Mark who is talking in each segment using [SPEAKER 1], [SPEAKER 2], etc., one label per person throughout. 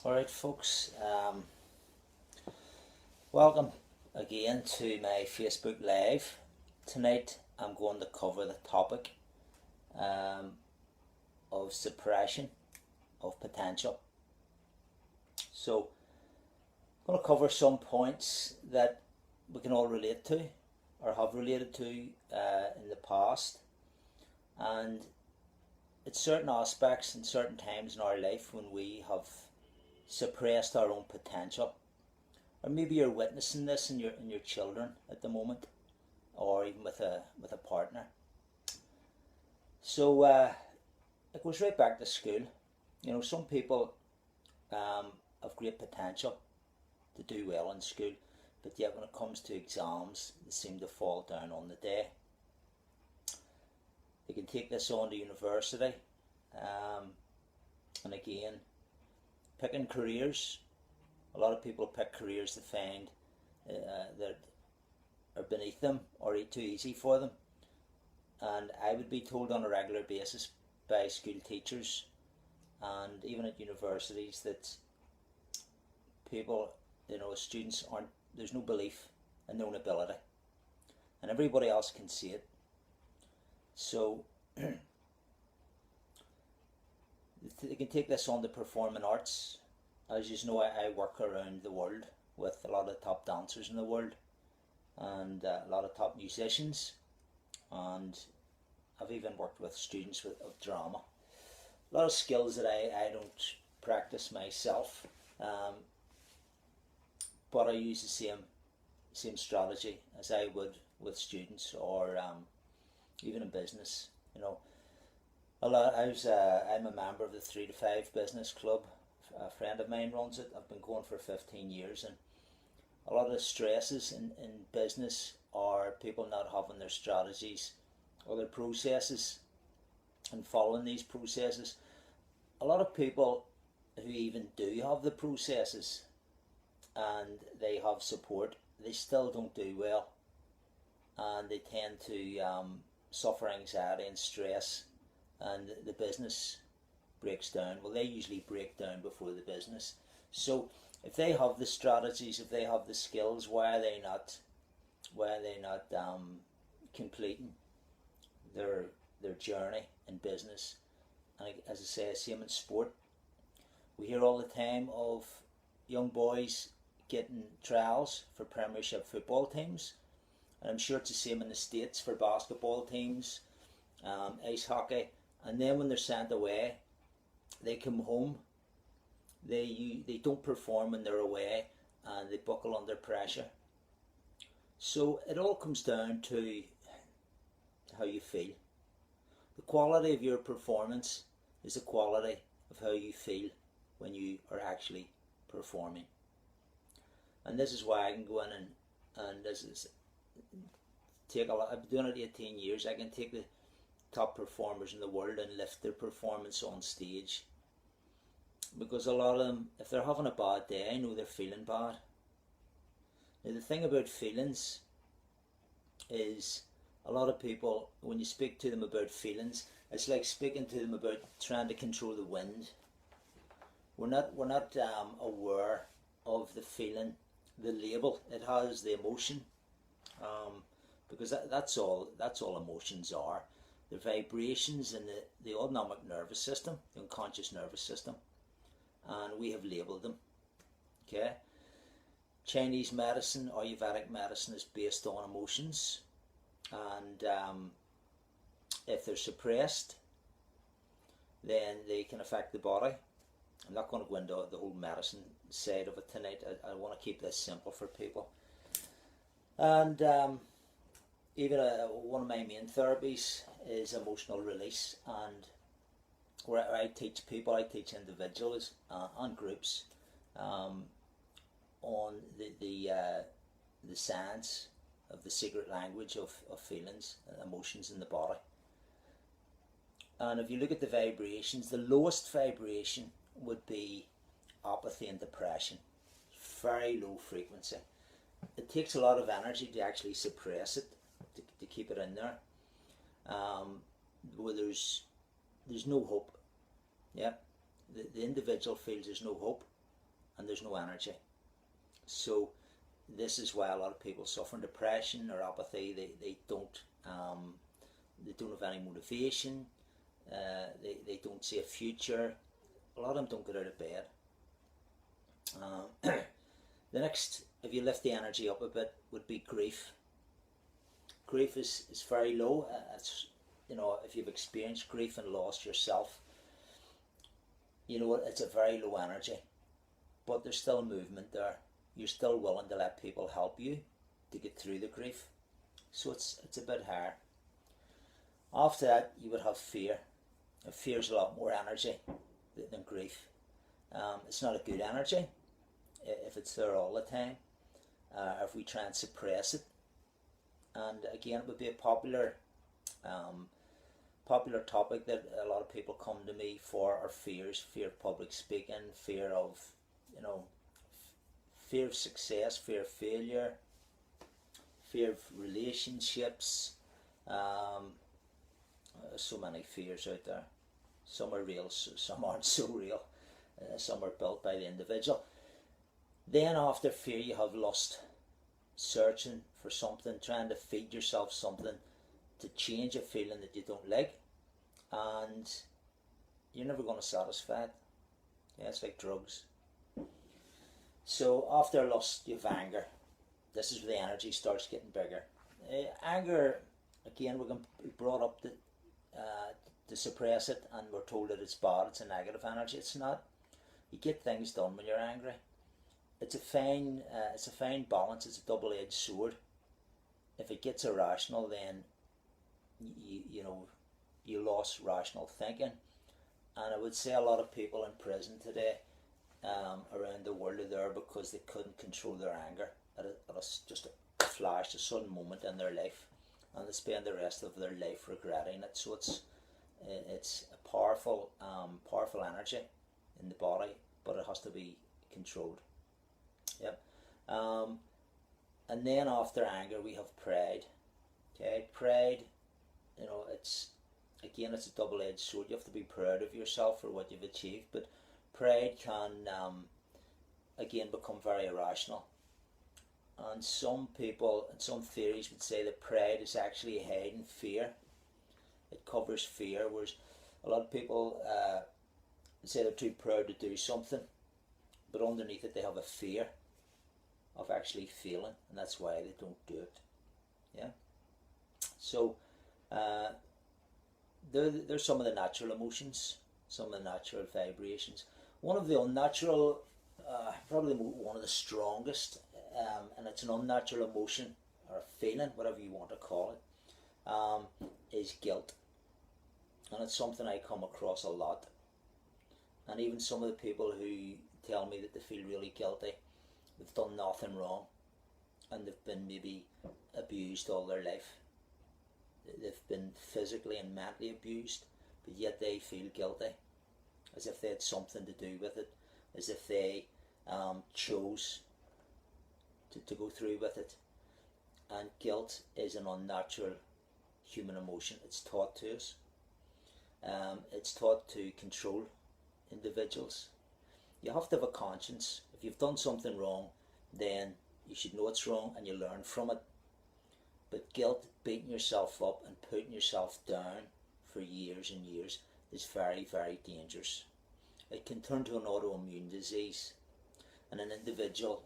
[SPEAKER 1] Alright folks, welcome again to my Facebook Live. Tonight I'm going to cover the topic of suppression of potential. So I'm going to cover some points that we can all relate to or have related to in the past, and it's certain aspects and certain times in our life when we have suppressed our own potential, or maybe you're witnessing this in your children at the moment, or even with a partner. So it goes right back to school. You know, some people have great potential to do well in school, but yet when it comes to exams, they seem to fall down on the day. They can take this on to university, and again, picking careers. A lot of people pick careers they find that are beneath them or too easy for them. And I would be told on a regular basis by school teachers and even at universities that people, students there's no belief in their own ability. And everybody else can see it. So they can take this on to performing arts. As you know, I work around the world with a lot of top dancers in the world and a lot of top musicians, and I've even worked with students of drama. A lot of skills that I don't practice myself, but I use the same strategy as I would with students or even in business. I'm a member of the 3 to 5 business club. A friend of mine runs it. I've been going for 15 years, and a lot of the stresses in business are people not having their strategies or their processes and following these processes. A lot of people who even do have the processes and they have support, they still don't do well, and they tend to suffer anxiety and stress, and the business breaks down. Well, they usually break down before the business. So if they have the strategies, if they have the skills, why are they not completing their journey in business? And as I say, same in sport. We hear all the time of young boys getting trials for Premiership football teams, and I'm sure it's the same in the States for basketball teams, ice hockey, and then when they're sent away, they come home, they don't perform when they're away, and they buckle under pressure. So it all comes down to how you feel. The quality of your performance is the quality of how you feel when you are actually performing. And this is why I can go in and this is take a lot. I've been doing it 18 years. I can take the top performers in the world and lift their performance on stage, because a lot of them, if they're having a bad day, I know they're feeling bad. Now the thing about feelings is, a lot of people, when you speak to them about feelings, it's like speaking to them about trying to control the wind. We're not aware of the feeling, the label it has, the emotion, because that's all emotions are. They're vibrations in the autonomic nervous system, the unconscious nervous system, and we have labelled them. Okay? Chinese medicine, Ayurvedic medicine, is based on emotions, and if they're suppressed, then they can affect the body. I'm not going to go into the whole medicine side of it tonight. I want to keep this simple for people. And even one of my main therapies is emotional release, and where I teach people, I teach individuals and groups on the science of the secret language of feelings and emotions in the body. And if you look at the vibrations, the lowest vibration would be apathy and depression. Very low frequency. It takes a lot of energy to actually suppress it, to keep it in there. Where there's no hope. Yeah, the individual feels there's no hope. and there's no energy. So this is why a lot of people suffer depression or apathy. They don't have any motivation. They don't see a future. A lot of them don't get out of bed. The next, if you lift the energy up a bit, would be grief. Grief is very low. It's, if you've experienced grief and lost yourself, you know what, it's a very low energy, but there's still movement there. You're still willing to let people help you to get through the grief, so it's a bit higher. After that, you would have fear. Fear's a lot more energy than grief. It's not a good energy if it's there all the time. If we try and suppress it, and again, it would be a popular topic that a lot of people come to me for are fears. Fear of public speaking, fear of fear of success, fear of failure, fear of relationships. So many fears out there. Some are real, some aren't so real. Some are built by the individual. Then after fear, you have lust. Searching for something, trying to feed yourself something to change a feeling that you don't like, and you're never going to satisfy it. Yeah, it's like drugs. So after lust, you have anger. This is where the energy starts getting bigger. Anger, again, we brought up to suppress it, and we're told that it's bad, it's a negative energy. It's not. You get things done when you're angry. It's a fine balance. It's a double-edged sword. If it gets irrational, then you lost rational thinking. And I would say a lot of people in prison today, around the world, are there because they couldn't control their anger at just a flash, a sudden moment in their life, and they spend the rest of their life regretting it. So it's a powerful energy in the body, but it has to be controlled. Yep. And then after anger, we have pride. Okay, pride, it's a double-edged sword. You have to be proud of yourself for what you've achieved, but pride can again become very irrational. And some people and some theories would say that pride is actually a hidden fear. It covers fear, whereas a lot of people say they're too proud to do something, but underneath it they have a fear of actually feeling, and that's why they don't do it. Yeah. So there's some of the natural emotions, some of the natural vibrations. One of the unnatural, probably one of the strongest, and it's an unnatural emotion or a feeling, whatever you want to call it, is guilt. And it's something I come across a lot. And even some of the people who tell me that they feel really guilty, they've done nothing wrong, and they've been maybe abused all their life. They've been physically and mentally abused, but yet they feel guilty, as if they had something to do with it, as if they chose to go through with it. And guilt is an unnatural human emotion. It's taught to us. It's taught to control individuals. You have to have a conscience. If you've done something wrong, then you should know it's wrong and you learn from it. But guilt, beating yourself up and putting yourself down for years and years, is very, very dangerous. It can turn to an autoimmune disease, and an individual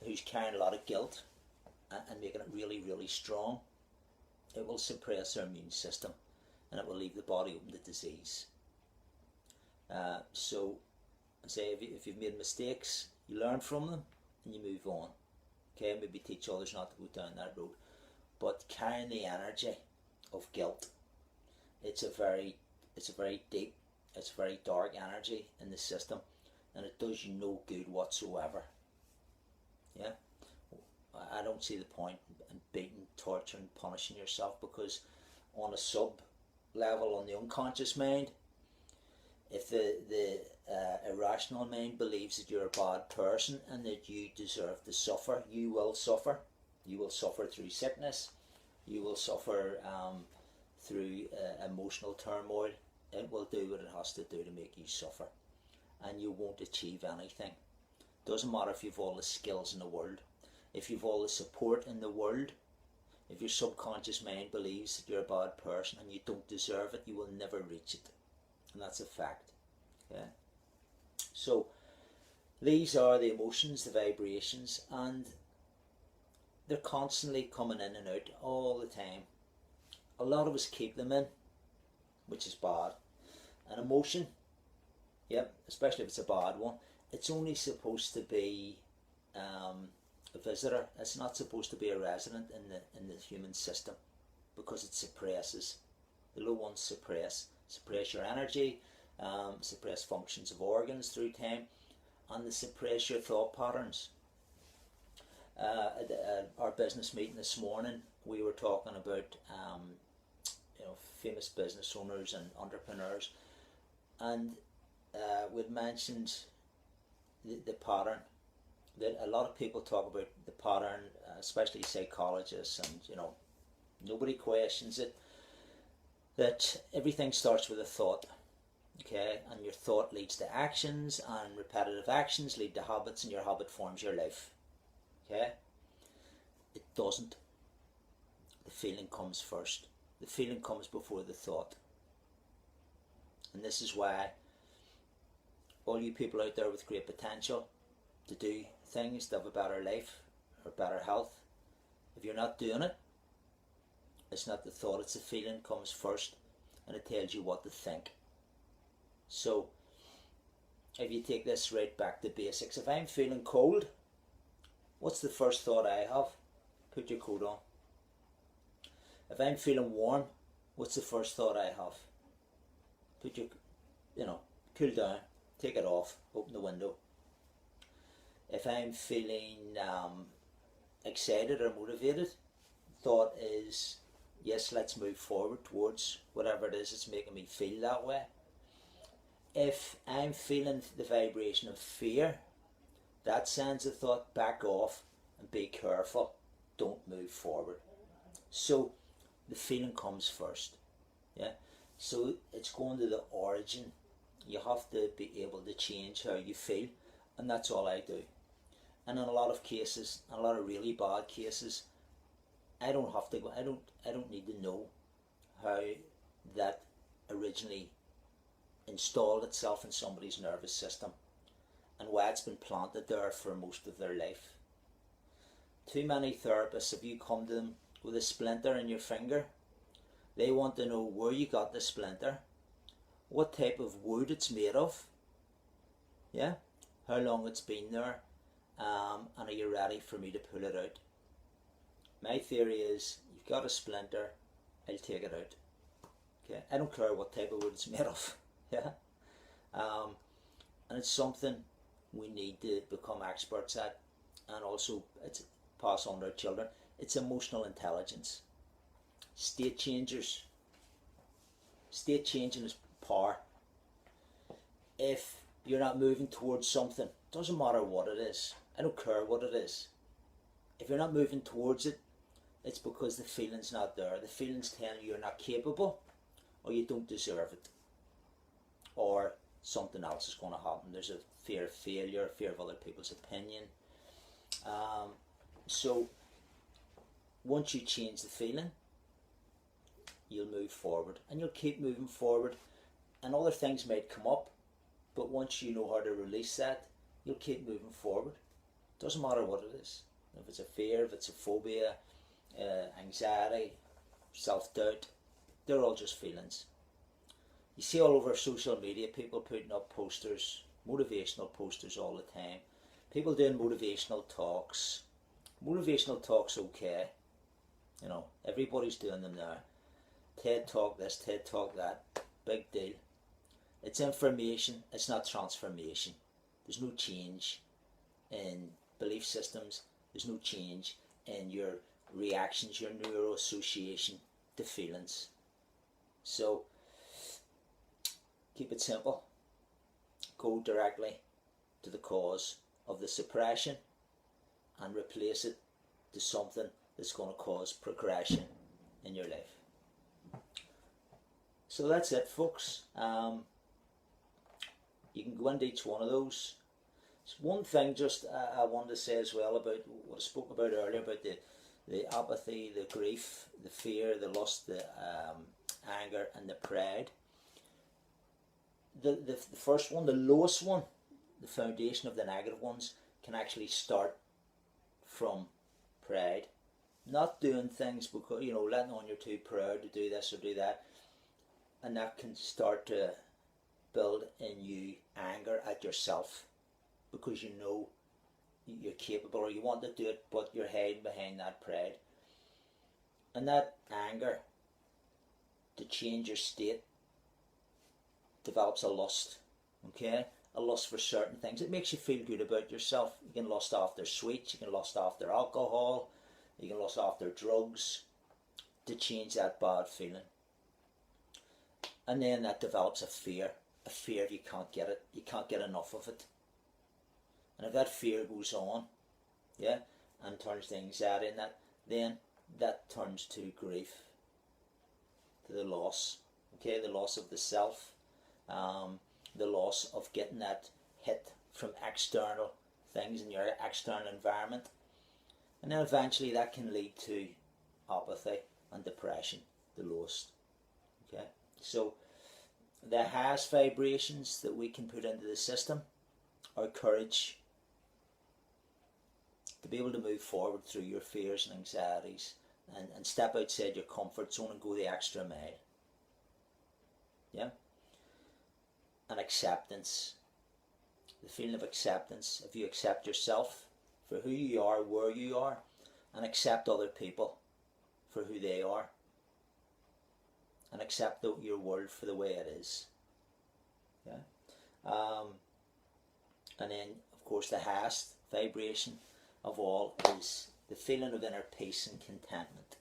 [SPEAKER 1] who's carrying a lot of guilt and making it really, really strong, it will suppress their immune system, and it will leave the body open to disease. So I say, if you've made mistakes, you learn from them and you move on. Okay, maybe teach others not to go down that road. But carrying the energy of guilt, it's a very deep, it's a very dark energy in the system, and it does you no good whatsoever. Yeah, I don't see the point in beating, torturing, punishing yourself, because on a sub level, on the unconscious mind, if the irrational mind believes that you're a bad person and that you deserve to suffer, you will suffer. You will suffer through sickness. You will suffer through emotional turmoil. It will do what it has to do to make you suffer. and you won't achieve anything. Doesn't matter if you've all the skills in the world, if you've all the support in the world. If your subconscious mind believes that you're a bad person and you don't deserve it, you will never reach it. And that's a fact. Okay? So these are the emotions, the vibrations, and they're constantly coming in and out all the time. A lot of us keep them in, which is bad. An emotion, yep, especially if it's a bad one, it's only supposed to be a visitor. It's not supposed to be a resident in the human system, because it suppresses. The low ones suppress your energy, suppress functions of organs through time, and they suppress your thought patterns. At our business meeting this morning, we were talking about famous business owners and entrepreneurs, and we'd mentioned the pattern. That a lot of people talk about the pattern, especially psychologists, and nobody questions it, that everything starts with a thought. Okay, and your thought leads to actions, and repetitive actions lead to habits, and your habit forms your life. Okay, it doesn't. The feeling comes first. The feeling comes before the thought. And this is why all you people out there with great potential to do things, to have a better life or better health, if you're not doing it, it's not the thought, it's the feeling comes first, and it tells you what to think. So if you take this right back to basics, if I'm feeling cold, what's the first thought I have? Put your coat on. If I'm feeling warm, what's the first thought I have? Put your, cool down, take it off, open the window. If I'm feeling excited or motivated, thought is, yes, let's move forward towards whatever it is that's making me feel that way. If I'm feeling the vibration of fear, that sends a thought, back off and be careful, don't move forward. So the feeling comes first. Yeah. So it's going to the origin. You have to be able to change how you feel, and that's all I do. And in a lot of cases, a lot of really bad cases, I don't have to go. I don't need to know how that originally installed itself in somebody's nervous system and why it's been planted there for most of their life. Too many therapists, if you come to them with a splinter in your finger, they want to know where you got the splinter, what type of wood it's made of, yeah, how long it's been there, and are you ready for me to pull it out? My theory is, you've got a splinter, I'll take it out. Okay, I don't care what type of wood it's made of. Yeah, and it's something we need to become experts at, and also it's pass on to our children. It's emotional intelligence. State changers. State changing is power. If you're not moving towards something, doesn't matter what it is. I don't care what it is. If you're not moving towards it, it's because the feeling's not there. The feeling's telling you you're not capable, or you don't deserve it, or something else is going to happen. There's a fear of failure, fear of other people's opinion. So once you change the feeling, you'll move forward, and you'll keep moving forward, and other things might come up, but once you know how to release that, you'll keep moving forward. Doesn't matter what it is. If it's a fear, if it's a phobia, anxiety, self-doubt, they're all just feelings. You see all over social media people putting up posters, motivational posters all the time. People doing motivational talks. Motivational talks, okay. Everybody's doing them there. TED Talk this, TED Talk that. Big deal. It's information, it's not transformation. There's no change in belief systems. There's no change in your reactions, your neuroassociation to feelings. So, keep it simple. Go directly to the cause of the suppression and replace it to something that's going to cause progression in your life. So that's it, folks. You can go into each one of those. So one thing just I wanted to say as well about what I spoke about earlier about the apathy, the grief, the fear, the lust, the anger, and the pride. The first one, the lowest one, the foundation of the negative ones, can actually start from pride. Not doing things because, letting on you're too proud to do this or do that. And that can start to build in you anger at yourself because you know you're capable or you want to do it, but you're hiding behind that pride. And that anger to change your state develops a lust, okay? A lust for certain things. It makes you feel good about yourself. You can lust after sweets, you can lust after alcohol, you can lust after drugs to change that bad feeling. And then that develops a fear if you can't get it, you can't get enough of it. And if that fear goes on, and turns to anxiety and that, then that turns to grief, to the loss, okay, the loss of the self, the loss of getting that hit from external things in your external environment. And then eventually that can lead to apathy and depression, the lowest, okay. So the highest vibrations that we can put into the system are courage, to be able to move forward through your fears and anxieties and step outside your comfort zone and go the extra mile. Yeah? And acceptance. The feeling of acceptance. If you accept yourself for who you are, where you are, and accept other people for who they are, and accept your world for the way it is. Yeah? And then, of course, the highest vibration of all is the feeling of inner peace and contentment.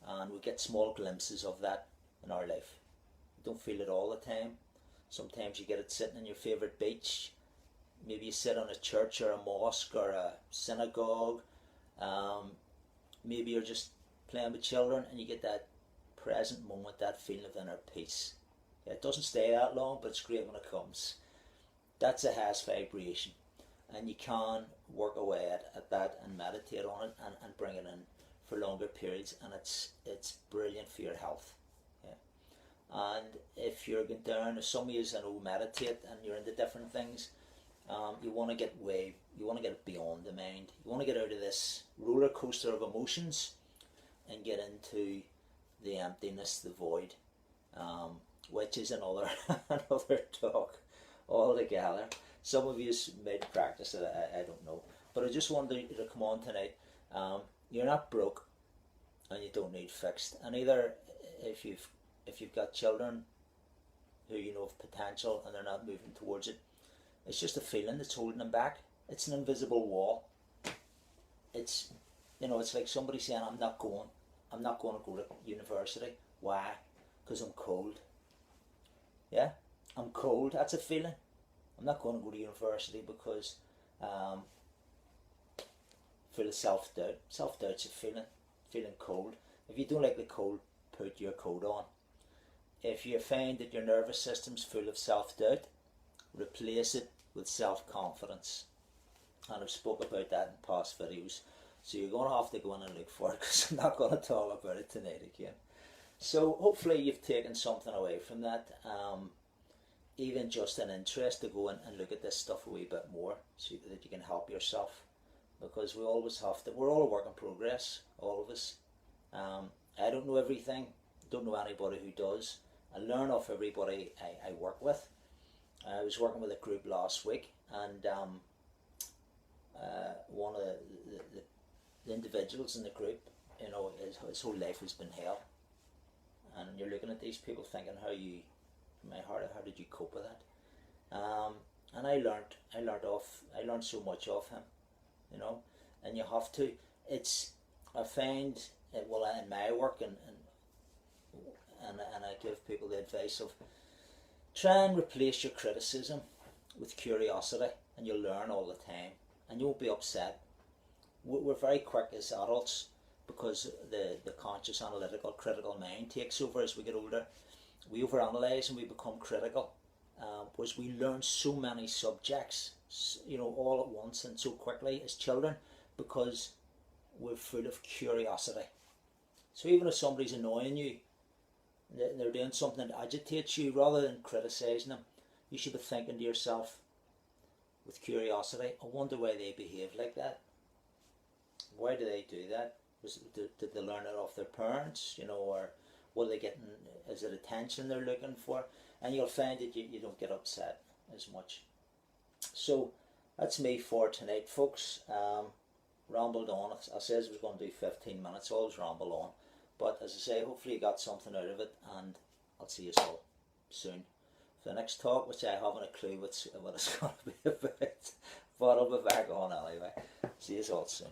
[SPEAKER 1] And we get small glimpses of that in our life. We don't feel it all the time. Sometimes you get it sitting on your favourite beach. Maybe you sit on a church or a mosque or a synagogue. Maybe you're just playing with children and you get that present moment, that feeling of inner peace. Yeah, it doesn't stay that long, but it's great when it comes. That's the highest vibration. And you can work away at that and meditate on it and bring it in for longer periods, and it's brilliant for your health. Yeah. And if you're going down, if some of you meditate and you're into different things, you want to get beyond the mind. You want to get out of this roller coaster of emotions and get into the emptiness, the void, which is another another talk altogether. Some of you may practice it, I don't know. But I just wanted to come on tonight. You're not broke and you don't need fixed. And either if you've got children who you know have potential and they're not moving towards it, it's just a feeling that's holding them back. It's an invisible wall. It's it's like somebody saying, I'm not going to go to university. Why? Because I'm cold. Yeah? I'm cold. That's a feeling. I'm not going to go to university because full of self-doubt. Self-doubt's a feeling cold. If you don't like the cold, put your coat on. If you find that your nervous system's full of self-doubt, replace it with self-confidence. And I've spoke about that in past videos. So you're going to have to go in and look for it because I'm not going to talk about it tonight again. So hopefully you've taken something away from that. Even just an interest to go in and look at this stuff a wee bit more so that you can help yourself. Because we always have to, we're all a work in progress, all of us. I don't know everything, don't know anybody who does. I learn off everybody I work with. I was working with a group last week, and one of the individuals in the group, his whole life has been hell. And you're looking at these people thinking, how did you cope with that? And I learned so much of him, and you have to. I find in my work and I give people the advice of try and replace your criticism with curiosity, and you'll learn all the time, and you won't be upset. We're very quick as adults because the conscious, analytical, critical mind takes over as we get older. We overanalyze and we become critical, was we learn so many subjects, you know, all at once and so quickly as children, because we're full of curiosity. So even if somebody's annoying you, they're doing something that agitates you, rather than criticising them, you should be thinking to yourself with curiosity, I wonder why they behave like that. Why do they do that? Did they learn it off their parents, you know, or what are they getting? Is it attention they're looking for? And you'll find that you don't get upset as much. So that's me for tonight, folks. Rambled on. I said I was going to do 15 minutes, always ramble on. But as I say, hopefully you got something out of it, and I'll see you all soon for the next talk, which I haven't a clue what it's going to be about. But I'll be back on anyway. See you all soon.